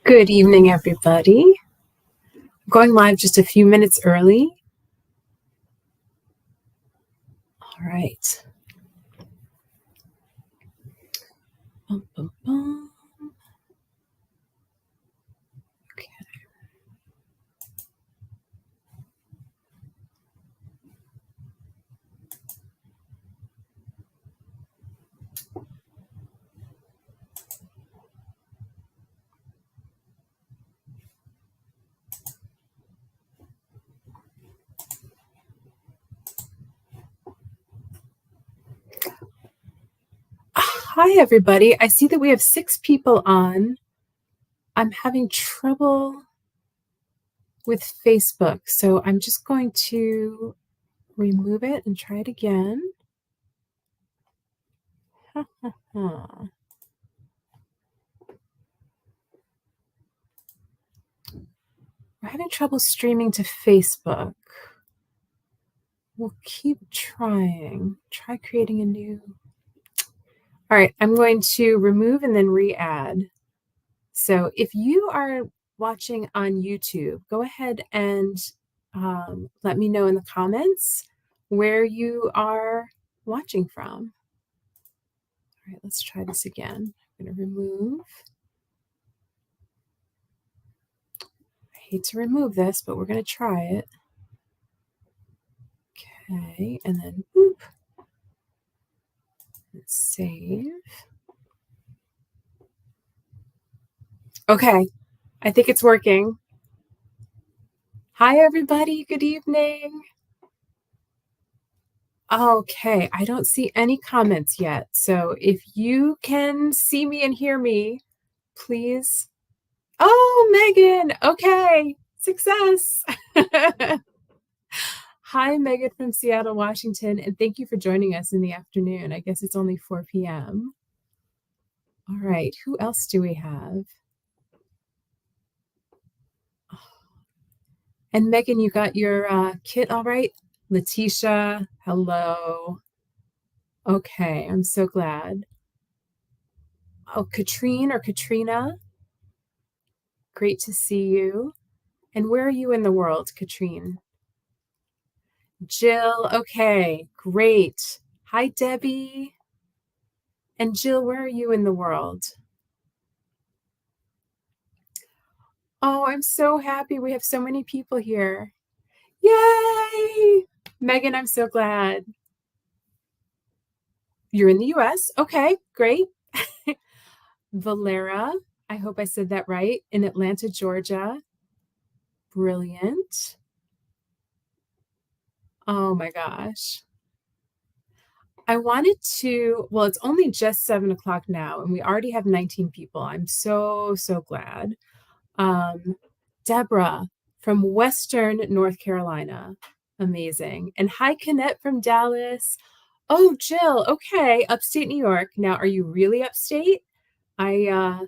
Good evening, everybody. I'm going live just a few minutes early. All right. Bum, bum, bum. Okay. Hi, everybody. I see that we have 6 people on. I'm having trouble with Facebook, so I'm just going to remove it and try it again. We're having trouble streaming to Facebook. We'll keep trying. Try creating a new. All right, I'm going to remove and then re-add. So if you are watching on YouTube, go ahead and let me know in the comments where you are watching from. All right, let's try this again. I'm going to remove. I hate to remove this, but we're going to try it. Okay, and then boop. Let's save. Okay, I think it's working. Hi, everybody. Good evening. Okay, I don't see any comments yet. So if you can see me and hear me, please. Oh, Megan. Okay, success. Hi, Megan from Seattle, Washington, and thank you for joining us in the afternoon. I guess it's only 4 p.m. All right, who else do we have? And Megan, you got your kit all right? Letitia, hello. Okay, I'm so glad. Oh, Katrine or Katrina, great to see you. And where are you in the world, Katrine? Jill, okay, great. Hi, Debbie. And Jill, where are you in the world? Oh, I'm so happy we have so many people here. Yay! Megan, I'm so glad. You're in the US? Okay, great. Valera, I hope I said that right, in Atlanta, Georgia. Brilliant. Oh my gosh. I wanted to, well, it's only just 7 o'clock now, and we already have 19 people. I'm so glad. Deborah from Western North Carolina. Amazing. And hi, Canette from Dallas. Oh, Jill. Okay. Upstate New York. Now, are you really upstate? I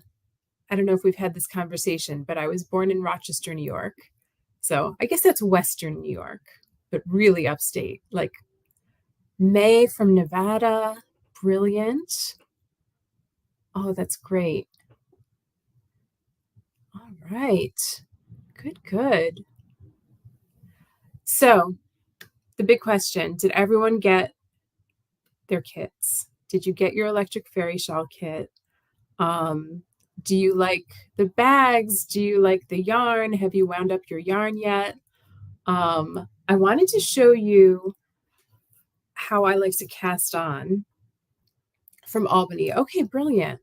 don't know if we've had this conversation, but I was born in Rochester, New York. So I guess that's Western New York, but really upstate. Like May from Nevada. Brilliant. Oh, that's great. All right. Good. So the big question, did everyone get their kits? Did you get your Electric Faerie shawl kit? Do you like the bags? Do you like the yarn? Have you wound up your yarn yet? I wanted to show you how I like to cast on from Albany. Okay, brilliant.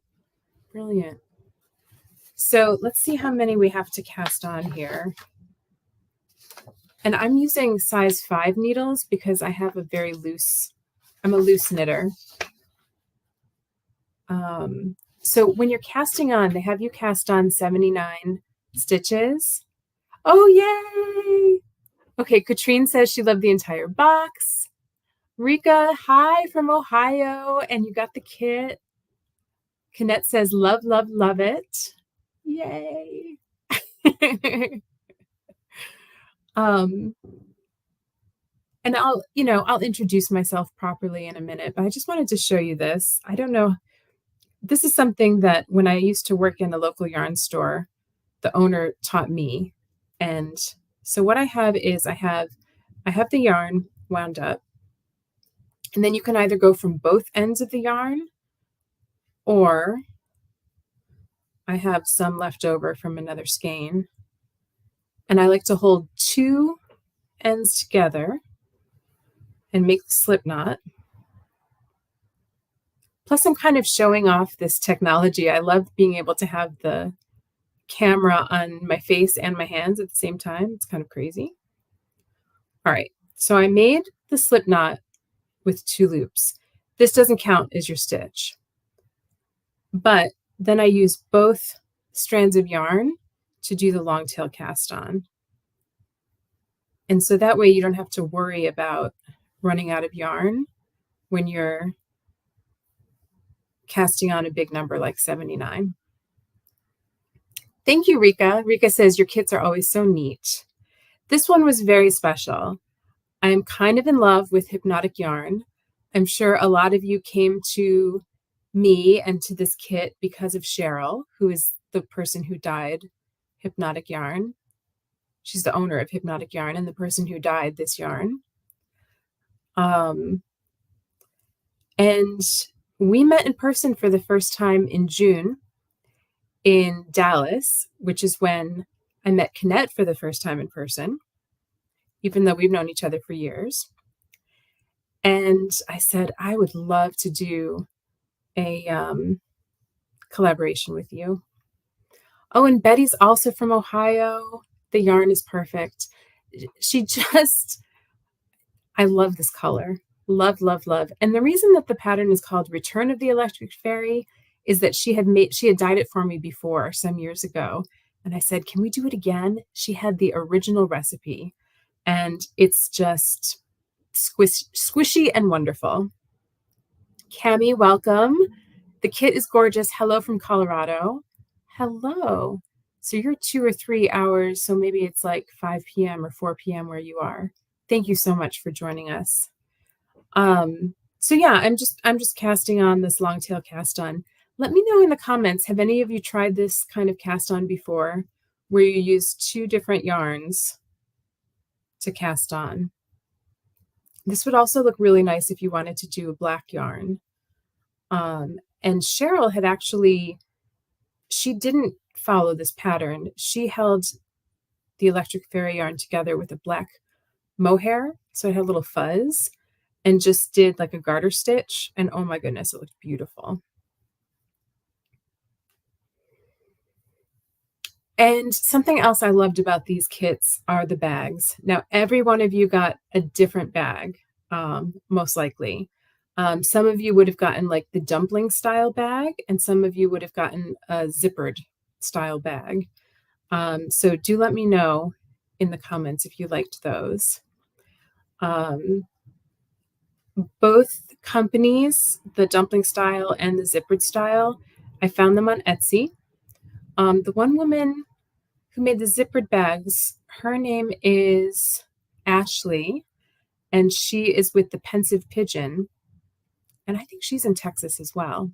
So let's see how many we have to cast on here. And I'm using size 5 needles because I have a very loose, I'm a loose knitter. So when you're casting on, they have you cast on 79 stitches. Oh, yay! Okay, Katrine says she loved the entire box. Rika, hi from Ohio, and you got the kit. Canette says, love it. Yay! And I'll introduce myself properly in a minute, but I just wanted to show you this. I don't know. This is something that when I used to work in a local yarn store, the owner taught me. And so what I have is I have the yarn wound up, and then you can either go from both ends of the yarn, or I have some left over from another skein, and I like to hold two ends together and make the slip knot. Plus, I'm kind of showing off this technology. I love being able to have the camera on my face and my hands at the same time. It's kind of crazy. All right, so I made the slip knot with 2 loops. This doesn't count as your stitch, but then I use both strands of yarn to do the long tail cast on. And so that way you don't have to worry about running out of yarn when you're casting on a big number like 79. Thank you, Rika. Rika says, your kits are always so neat. This one was very special. I am kind of in love with hypnotic yarn. I'm sure a lot of you came to me and to this kit because of Cheryl, who is the person who dyed Hypnotic Yarn. She's the owner of Hypnotic Yarn and the person who dyed this yarn. And we met in person for the first time in June in Dallas, which is when I met Knett for the first time in person, even though we've known each other for years. And I said, I would love to do a collaboration with you. Oh, and Betty's also from Ohio. The yarn is perfect. I love this color. Love, love, love. And the reason that the pattern is called Return of the Electric Faerie is that she had dyed it for me before some years ago. And I said, can we do it again? She had the original recipe, and it's just squishy and wonderful. Cami, welcome. The kit is gorgeous. Hello from Colorado. Hello. So you're 2 or 3 hours, so maybe it's like 5 p.m. or 4 p.m. where you are. Thank you so much for joining us. So yeah, I'm just casting on this long tail cast on. Let me know in the comments, have any of you tried this kind of cast on before, where you use 2 different yarns to cast on? This would also look really nice if you wanted to do a black yarn. And Cheryl had she didn't follow this pattern. She held the Electric Faerie yarn together with a black mohair, so it had a little fuzz, and just did like a garter stitch, and oh my goodness, it looked beautiful. And something else I loved about these kits are the bags. Now, every one of you got a different bag, most likely. Some of you would have gotten like the dumpling style bag, and some of you would have gotten a zippered style bag. So do let me know in the comments if you liked those. Both companies, the dumpling style and the zippered style, I found them on Etsy. The one woman who made the zippered bags, her name is Ashley, and she is with the Pensive Pigeon, and I think she's in Texas as well.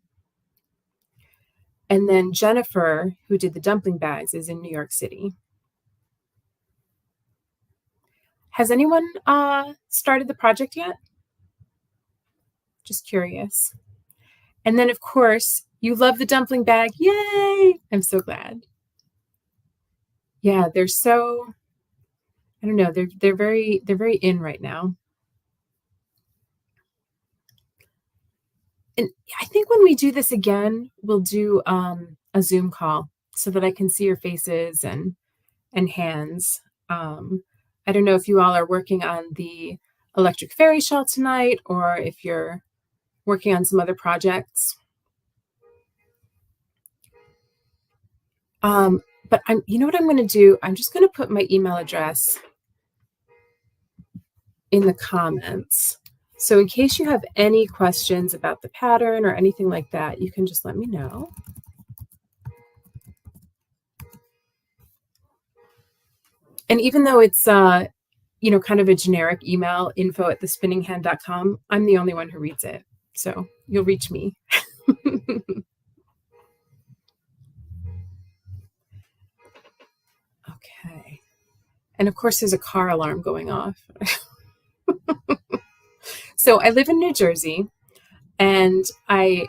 And then Jennifer, who did the dumpling bags, is in New York City. Has anyone started the project yet? Just curious. And then, of course, you love the dumpling bag. Yay! I'm so glad. Yeah, they're so, I don't know, they're very in right now. And I think when we do this again, we'll do a Zoom call so that I can see your faces and hands. I don't know if you all are working on the Electric Faerie shawl tonight, or if you're working on some other projects. But you know what I'm going to do? I'm just going to put my email address in the comments. So in case you have any questions about the pattern or anything like that, you can just let me know. And even though it's kind of a generic email, info@thespinninghand.com, I'm the only one who reads it. So you'll reach me. And of course, there's a car alarm going off. So I live in New Jersey, and I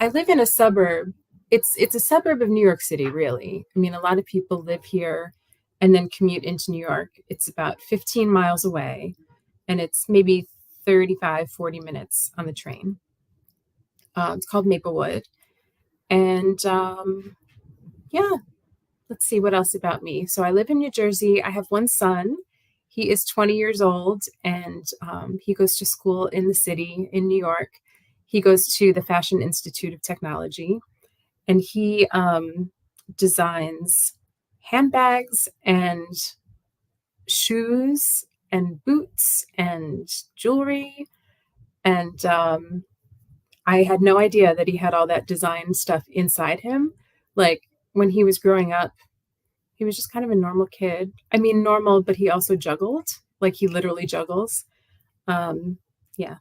live in a suburb. It's a suburb of New York City, really. I mean, a lot of people live here and then commute into New York. It's about 15 miles away, and it's maybe 35, 40 minutes on the train. It's called Maplewood. And yeah, let's see what else about me. So I live in New Jersey. I have one son. He is 20 years old, and he goes to school in the city in New York. He goes to the Fashion Institute of Technology, and he designs handbags and shoes and boots and jewelry. And I had no idea that he had all that design stuff inside him. Like when he was growing up, he was just kind of a normal kid. I mean, normal, but he also juggled. Like he literally juggles. Yeah.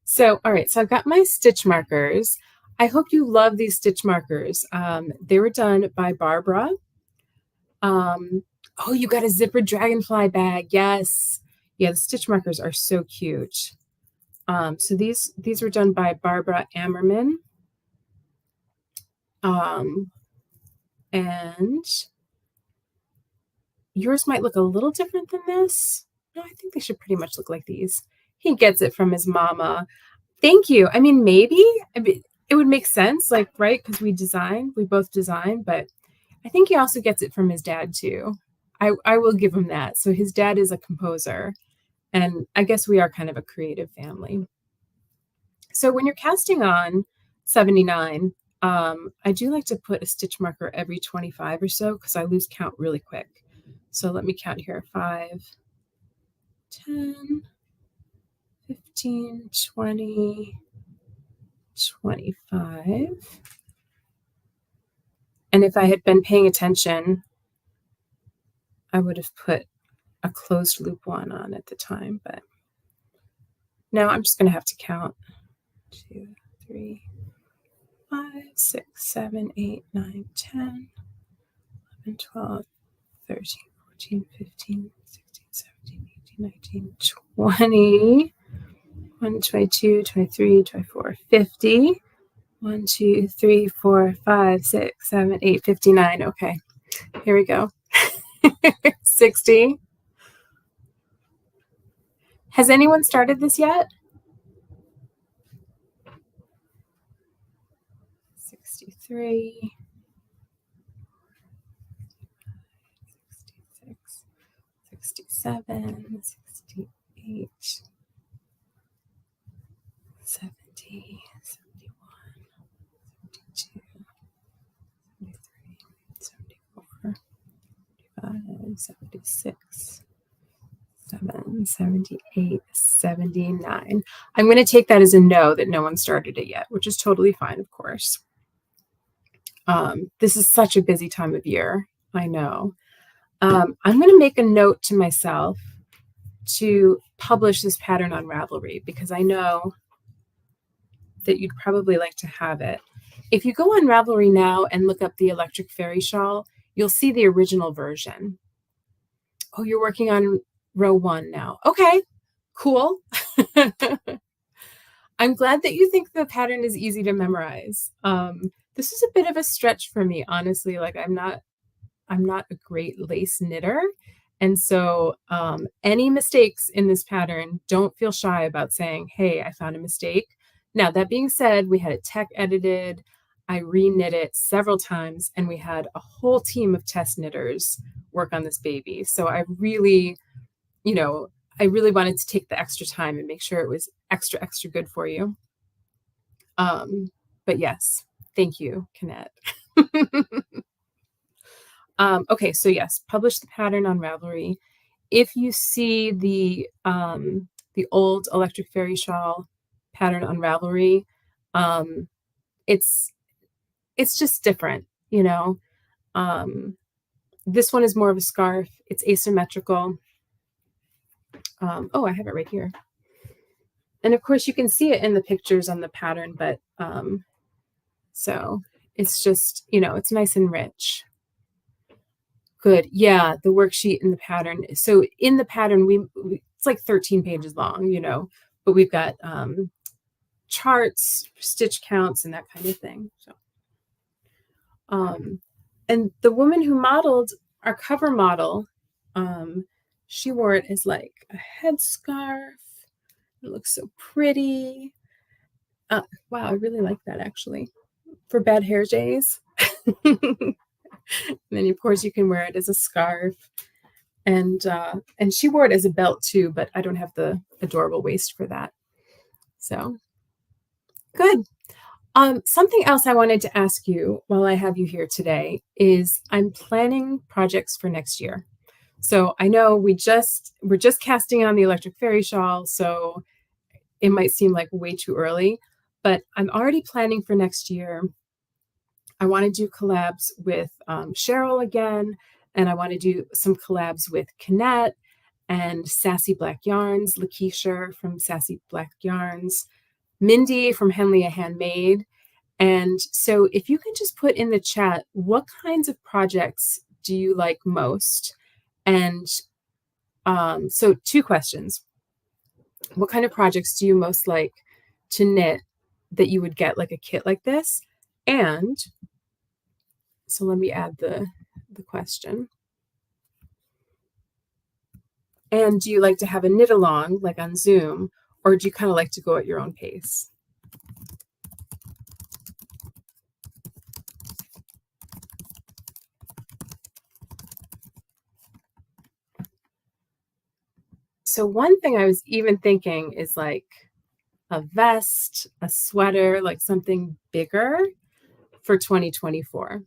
So, all right. So I've got my stitch markers. I hope you love these stitch markers. They were done by Barbara. Oh, you got a zipper dragonfly bag. Yes. Yeah, the stitch markers are so cute. So these were done by Barbara Ammerman. And yours might look a little different than this. No, I think they should pretty much look like these. He gets it from his mama. Thank you. I mean, maybe it would make sense, like, right? Because we both design, but I think he also gets it from his dad too. I will give him that. So his dad is a composer, and I guess we are kind of a creative family. So when you're casting on 79, I do like to put a stitch marker every 25 or so because I lose count really quick. So let me count here. 5, 10, 15, 20, 25. And if I had been paying attention, I would have put a closed loop one on at the time, but now I'm just going to have to count 2, 3, 5, 6, 7, 8, 9, 10, 11, 12, 13, 14, 15, 16, 17, 18, 19, 20, 1, 22, 23, 24, 50. 1, 2, 3, 4, 5, 6, 7, 8, 59. Okay, here we go. 60. Has anyone started this yet? 63. 66. 67. 68. 70. 71. 72. 73. 74. 75. 76. 7, 78, 79. I'm going to take that as a no that no one started it yet, which is totally fine, of course. This is such a busy time of year. I know. I'm going to make a note to myself to publish this pattern on Ravelry because I know that you'd probably like to have it. If you go on Ravelry now and look up the Electric Faerie shawl, you'll see the original version. Oh, you're working on row 1 now. Okay, cool. I'm glad that you think the pattern is easy to memorize. This is a bit of a stretch for me, honestly. Like I'm not a great lace knitter. And so any mistakes in this pattern, don't feel shy about saying, hey, I found a mistake. Now, that being said, we had it tech edited. I re-knit it several times, and we had a whole team of test knitters work on this baby. So I really wanted to take the extra time and make sure it was extra, extra good for you. But yes, thank you, Kanette. Okay, so yes, publish the pattern on Ravelry. If you see the old Electric Faerie shawl pattern on Ravelry, it's just different, you know. This one is more of a scarf. It's asymmetrical. Oh, I have it right here. And of course, you can see it in the pictures on the pattern, but so it's just, it's nice and rich. Good. Yeah, the worksheet and the pattern. So in the pattern, it's like 13 pages long, but we've got charts, stitch counts, and that kind of thing. So, and the woman who modeled our cover model, she wore it as like a headscarf. It looks so pretty. Wow, I really like that actually for bad hair days. And then of course you can wear it as a scarf. And she wore it as a belt too, but I don't have the adorable waist for that. So good. Something else I wanted to ask you while I have you here today is I'm planning projects for next year. So I know we're just casting on the Electric Faerie shawl, so it might seem like way too early, but I'm already planning for next year. I want to do collabs with Cheryl again, and I want to do some collabs with Kinnett and Sassy Black Yarns, Lakeisha from Sassy Black Yarns, Mindy from Henley Handmade. And so if you can just put in the chat, what kinds of projects do you like most? And so 2 questions. What kind of projects do you most like to knit that you would get like a kit like this? And so let me add the question. And do you like to have a knit along like on Zoom, or do you kind of like to go at your own pace? So one thing I was even thinking is like a vest, a sweater, like something bigger for 2024.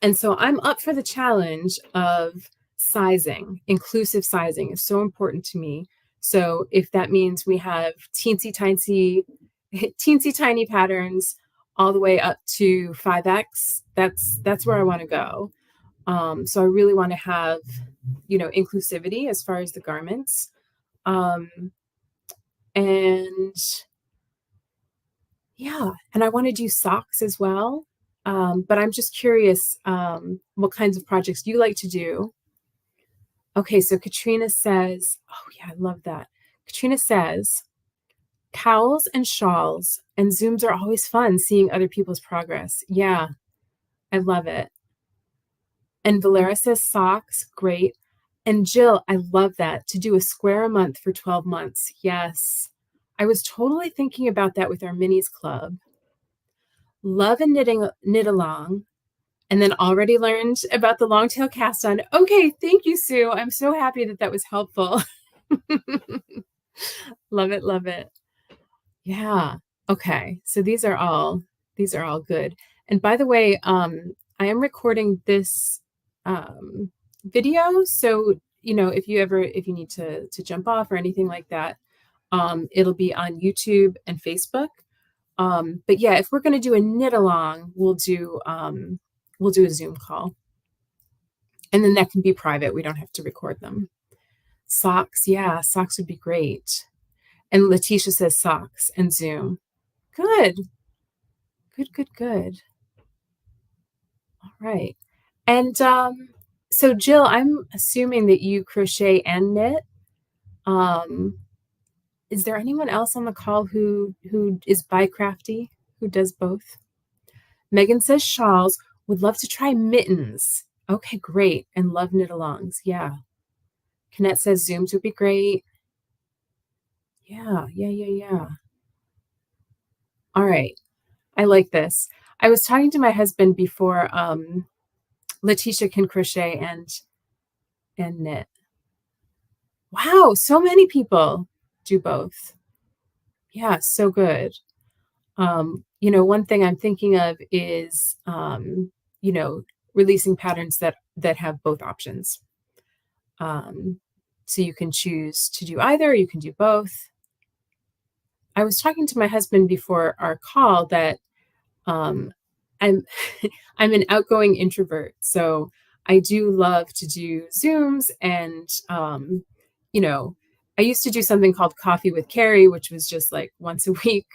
And so I'm up for the challenge of sizing. Inclusive sizing is so important to me. So if that means we have teensy tiny patterns all the way up to 5X, that's where I want to go. So I really want to have, inclusivity as far as the garments. And yeah, and I want to do socks as well. But I'm just curious what kinds of projects you like to do. Okay, so Katrina says, oh yeah, I love that. Katrina says, cowls and shawls and Zooms are always fun seeing other people's progress. Yeah, I love it. And Valera says socks, great. And Jill, I love that, to do a square a month for 12 months. Yes, I was totally thinking about that with our minis club. Love and knit along. And then already learned about the long tail cast on. Okay, thank you, Sue. I'm so happy that was helpful. Love it, love it. Yeah. Okay. So these are all good. And by the way, I am recording this video. So, if you need to jump off or anything like that, it'll be on YouTube and Facebook. But yeah, if we're going to do a knit along, we'll do a Zoom call. And then that can be private. We don't have to record them. Socks. Yeah, socks would be great. And Letitia says socks and Zoom. Good. Good. All right. And so Jill, I'm assuming that you crochet and knit. Is there anyone else on the call who is bi-crafty, who does both? Megan says shawls. Would love to try mittens. Okay, great. And love knit alongs. Yeah. Kinnett says Zooms would be great. Yeah. All right. I like this. I was talking to my husband before. Letitia can crochet and knit. Wow, so many people do both. Yeah, so good. One thing I'm thinking of is releasing patterns that have both options. So you can choose to do either, you can do both. I was talking to my husband before our call that I'm I'm an outgoing introvert, so I do love to do Zooms and I used to do something called Coffee with Carrie, which was just like once a week.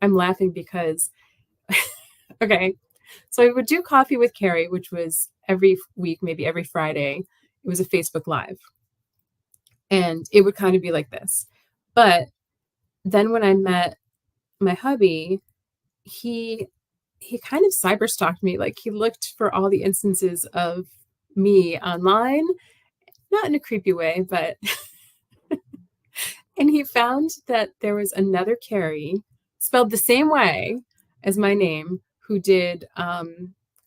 I'm laughing because okay, so I would do Coffee with Carrie, which was every week, maybe every Friday. It was a Facebook Live, and it would kind of be like this. But then when I met my hubby, he he kind of cyber stalked me. Like he looked for all the instances of me online, not in a creepy way, but and he found that there was another Carrie spelled the same way as my name who did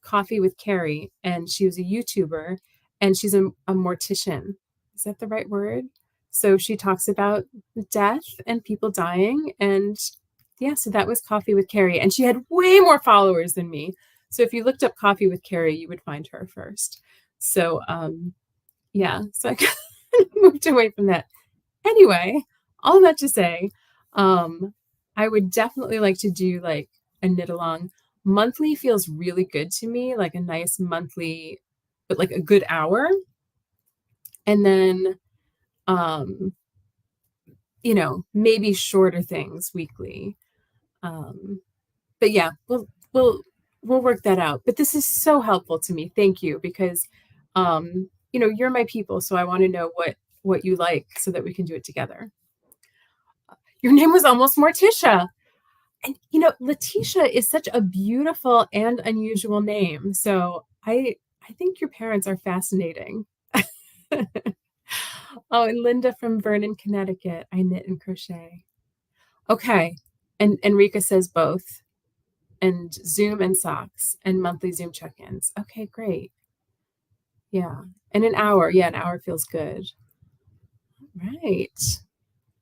Coffee with Carrie, and she was a YouTuber, and she's a mortician. Is that the right word? So she talks about death and people dying, and yeah, so that was Coffee with Carrie, and she had way more followers than me. So if you looked up Coffee with Carrie, you would find her first. So yeah, so I kind of moved away from that. Anyway, all that to say, I would definitely like to do like a knit along. Monthly feels really good to me, like a nice monthly, but like a good hour. And then, um, maybe shorter things weekly. But yeah, we'll work that out. But this is so helpful to me. Thank you, because you're my people, so I want to know what you like so that we can do it together. Your name was almost Morticia. And Letitia is such a beautiful and unusual name. So I think your parents are fascinating. Oh, and Linda from Vernon, Connecticut. I knit and crochet. Okay. And Enrica says both. And Zoom and socks and monthly Zoom check-ins. Okay, great. Yeah. And an hour. Yeah, an hour feels good. Right.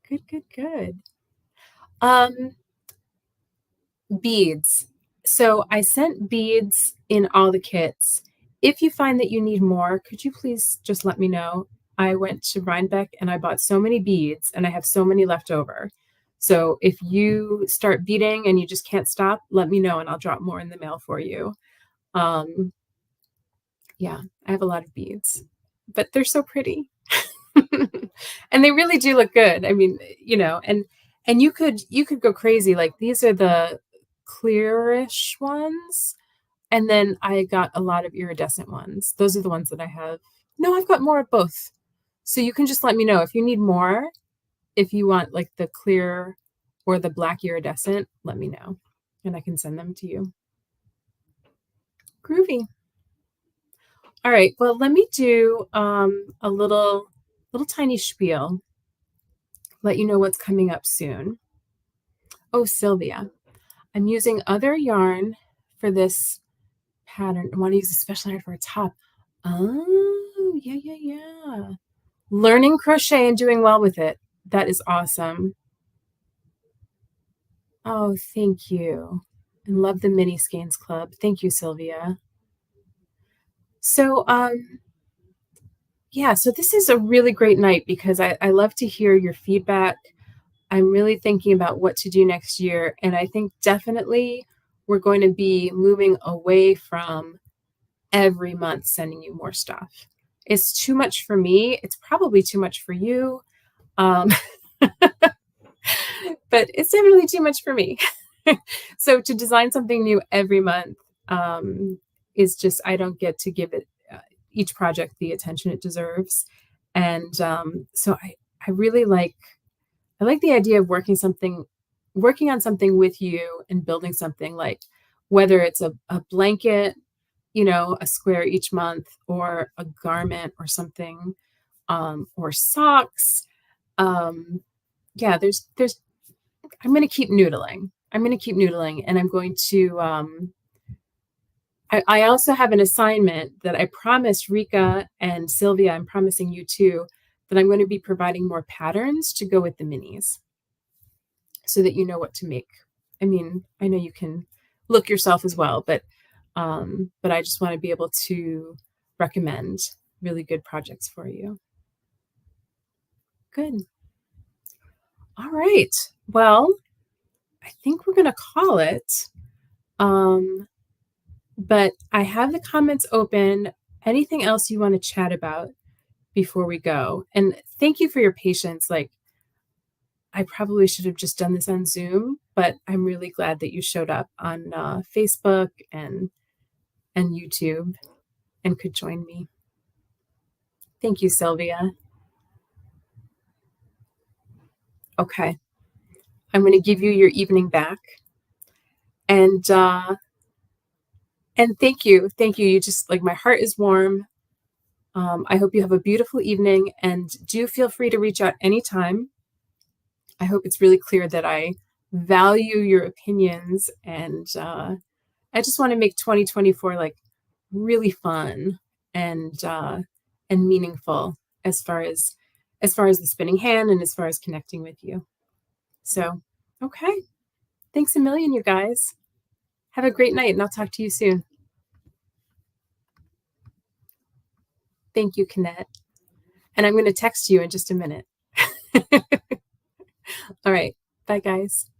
Good, good, good. Beads. So I sent beads in all the kits. If you find that you need more, could you please just let me know? I went to Rhinebeck and I bought so many beads and I have so many left over. So if you start beading and you just can't stop, let me know and I'll drop more in the mail for you. Yeah, I have a lot of beads, but they're so pretty. And they really do look good. I mean, and you could go crazy. Like these are the clearish ones. And then I got a lot of iridescent ones. Those are the ones that I have. No, I've got more of both. So you can just let me know if you need more. If you want like the clear or the black iridescent, let me know and I can send them to you. Groovy. All right. Well, let me do a little tiny spiel. Let you know what's coming up soon. Oh, Sylvia, I'm using other yarn for this pattern. I want to use a special yarn for a top. Oh, yeah. Learning crochet and doing well with it. That is awesome. Oh, thank you. And love the Mini Skeins Club. Thank you, Sylvia. So, yeah, so this is a really great night because I love to hear your feedback. I'm really thinking about what to do next year. And I think definitely we're going to be moving away from every month sending you more stuff. It's too much for me. It's probably too much for you. But it's definitely too much for me. So to design something new every month is just, I don't get to give it each project the attention it deserves. And so I really like the idea of working on something with you and building something, like whether it's a blanket, a square each month, or a garment or something, or socks. Yeah, there's I'm going to keep noodling. And I'm going to I also have an assignment that I promised Rika and Sylvia, I'm promising you too, that I'm going to be providing more patterns to go with the minis so that you know what to make. I mean, I know you can look yourself as well, but I just want to be able to recommend really good projects for you. Good. All right. Well, I think we're going to call it. But I have the comments open. Anything else you want to chat about before we go? And thank you for your patience. Like, I probably should have just done this on Zoom, but I'm really glad that you showed up on Facebook and YouTube and could join me. Thank you, Sylvia. Okay, I'm going to give you your evening back, and thank you, thank you. You just like my heart is warm. I hope you have a beautiful evening, and do feel free to reach out anytime. I hope it's really clear that I value your opinions, and I just want to make 2024 like really fun and meaningful as far as the spinning hand and as far as connecting with you. So, okay. Thanks a million, you guys. Have a great night, and I'll talk to you soon. Thank you, Kinnette. And I'm going to text you in just a minute. All right. Bye, guys.